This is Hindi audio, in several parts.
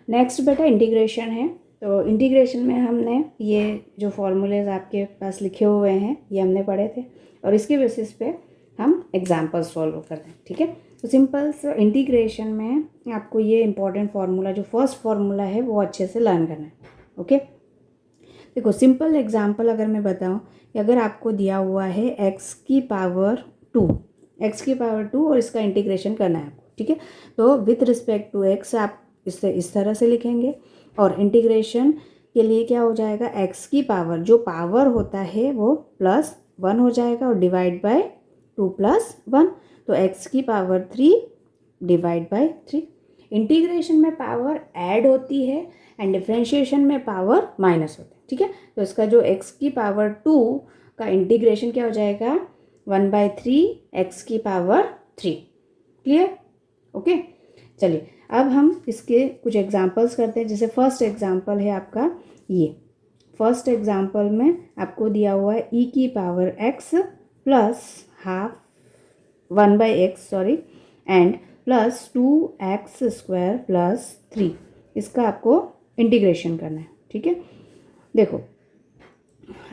नेक्स्ट बेटा इंटीग्रेशन है। तो इंटीग्रेशन में हमने ये जो फॉर्मूलेज आपके पास लिखे हुए हैं ये हमने पढ़े थे और इसके बेसिस पे हम एग्जाम्पल सॉल्व करते हैं। ठीक है, तो सिंपल इंटीग्रेशन में आपको ये इंपॉर्टेंट फार्मूला जो फर्स्ट फार्मूला है वो अच्छे से लर्न करना है। ओके, देखो सिंपल एग्जाम्पल अगर मैं बताऊँ कि अगर आपको दिया हुआ है x की पावर 2 और इसका इंटीग्रेशन करना है आपको। ठीक है, तो विथ रिस्पेक्ट टू x आप इसे इस तरह से लिखेंगे और इंटीग्रेशन के लिए क्या हो जाएगा, x की पावर जो पावर होता है वो +1 हो जाएगा और डिवाइड बाय 2 + 1, तो x की पावर 3 डिवाइड बाय 3। इंटीग्रेशन में पावर ऐड होती है एंड डिफरेंशिएशन में पावर माइनस होता है। ठीक है, तो इसका जो x की पावर 2 का इंटीग्रेशन क्या हो जाएगा, 1/3 x की पावर 3। क्लियर? ओके, चलिए अब हम इसके कुछ एग्जांपल्स करते हैं। जैसे फर्स्ट एग्जांपल है आपका ये। फर्स्ट एग्जांपल में आपको दिया हुआ है e की power x plus half 1/x and plus 2x² plus 3। इसका आपको इंटीग्रेशन करना है। ठीक है, देखो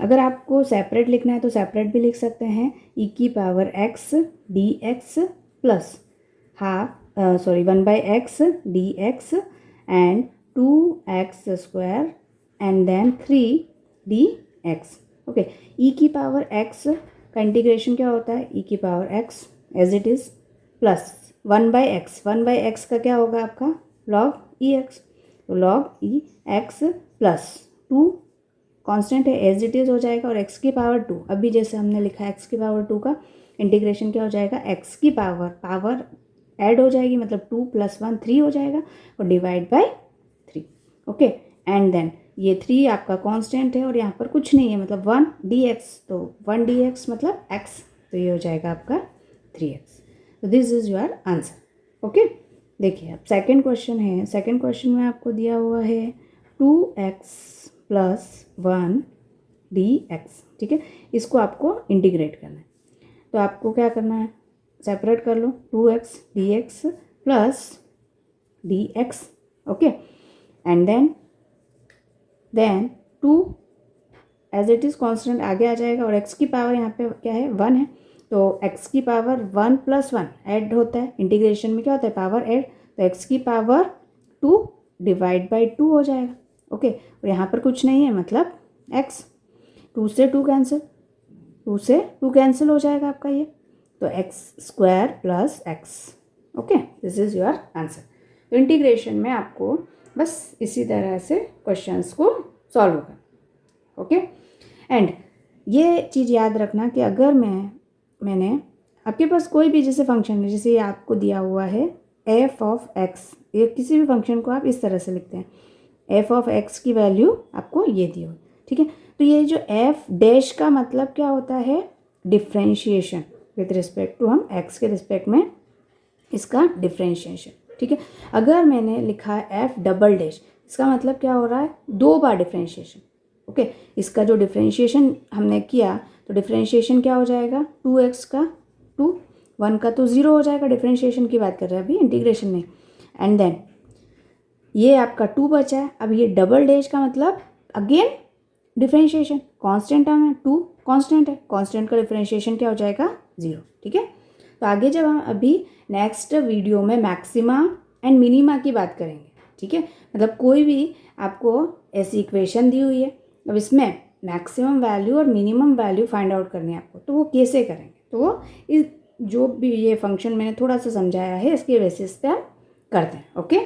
अगर आपको सेपरेट लिखना है तो सेपरेट भी लिख सकते हैं। e की power x dx plus 1/x dx and 2x² and then 3dx। Okay, e की पावर x का इंटीग्रेशन क्या होता है, e की power x as it is plus 1/x का क्या होगा आपका log ex, तो log ex प्लस 2 कांस्टेंट है एज इट इज़ हो जाएगा और x की पावर 2, अभी जैसे हमने लिखा है x की पावर 2 का इंटीग्रेशन क्या हो जाएगा, x की पावर ऐड हो जाएगी मतलब 2 + 1 3 हो जाएगा और divide by 3। Okay, and then ये 3 आपका कांस्टेंट है और यहाँ पर कुछ नहीं है मतलब 1 dx, तो 1 dx मतलब x, तो ये हो जाएगा आपका 3x। तो this is your answer. Okay, देखिए अब सेकंड क्वेश्चन है। सेकंड क्वेश्चन में आपको दिया हुआ है 2x प्लस 1 dx। ठीक है, इसको आपको इंटीग्रेट करना है, तो आपको क्या करना है, सेपरेट कर लो 2x dx plus dx। Okay, and then 2 as it is constant आगे आ जाएगा और x की पावर यहाँ पे क्या है 1 है, तो x की पावर 1 + 1 ऐड होता है, इंटीग्रेशन में क्या होता है पावर ऐड, तो x की पावर 2 डिवाइड बाय 2 हो जाएगा। ओके, और यहाँ पर कुछ नहीं है मतलब x, 2 से 2 कैंसिल, 2 से 2 कैंसिल हो जाएगा आपका ये, तो x² plus x। Okay, this is your answer. तो इंटीग्रेशन में आपको बस इसी तरह से क्वेश्चंस को सॉल्व करना। ओके, एंड ये चीज़ याद रखना कि अगर मैंने आपके पास कोई भी जैसे फंक्शन है, जैसे ये आपको दिया हुआ है f(x), ये किसी भी फंक्शन को आप इस तरह से लिखते हैं, f(x) की वैल्यू आपको ये दी हो। ठीक है, तो ये जो f' का मतलब क्या होता है, डिफ्रेंशिएशन विथ रिस्पेक्ट टू हम x के रिस्पेक्ट में इसका डिफ्रेंशिएशन। ठीक है, अगर मैंने लिखा f', इसका मतलब क्या हो रहा है, 2 बार डिफ्रेंशिएशन। ओके, इसका जो डिफ्रेंशिएशन हमने किया तो डिफ्रेंशिएशन क्या हो जाएगा, 2x का 2, 1 का तो 0 हो जाएगा, डिफ्रेंशिएशन की बात कर रहे हैं अभी इंटीग्रेशन में। एंड देन ये आपका 2 बचा है। अब ये डबल' का मतलब अगेन डिफ्रेंशिएशन, कांस्टेंट टर्म है, 2 कांस्टेंट है, कांस्टेंट का डिफ्रेंशिएशन क्या हो जाएगा 0। ठीक है, तो आगे जब हम अभी नेक्स्ट वीडियो में मैक्सिमा एंड मिनिमा की बात करेंगे। ठीक है, मतलब कोई भी आपको ऐसी इक्वेशन दी हुई है, अब इसमें मैक्सिमम वैल्यू और मिनिमम वैल्यू फाइंड आउट करनी है आपको, तो वो कैसे करेंगे, तो वो इस जो भी ये फंक्शन मैंने थोड़ा सा समझाया है इसके बेसिस पे हम करते हैं। ओके।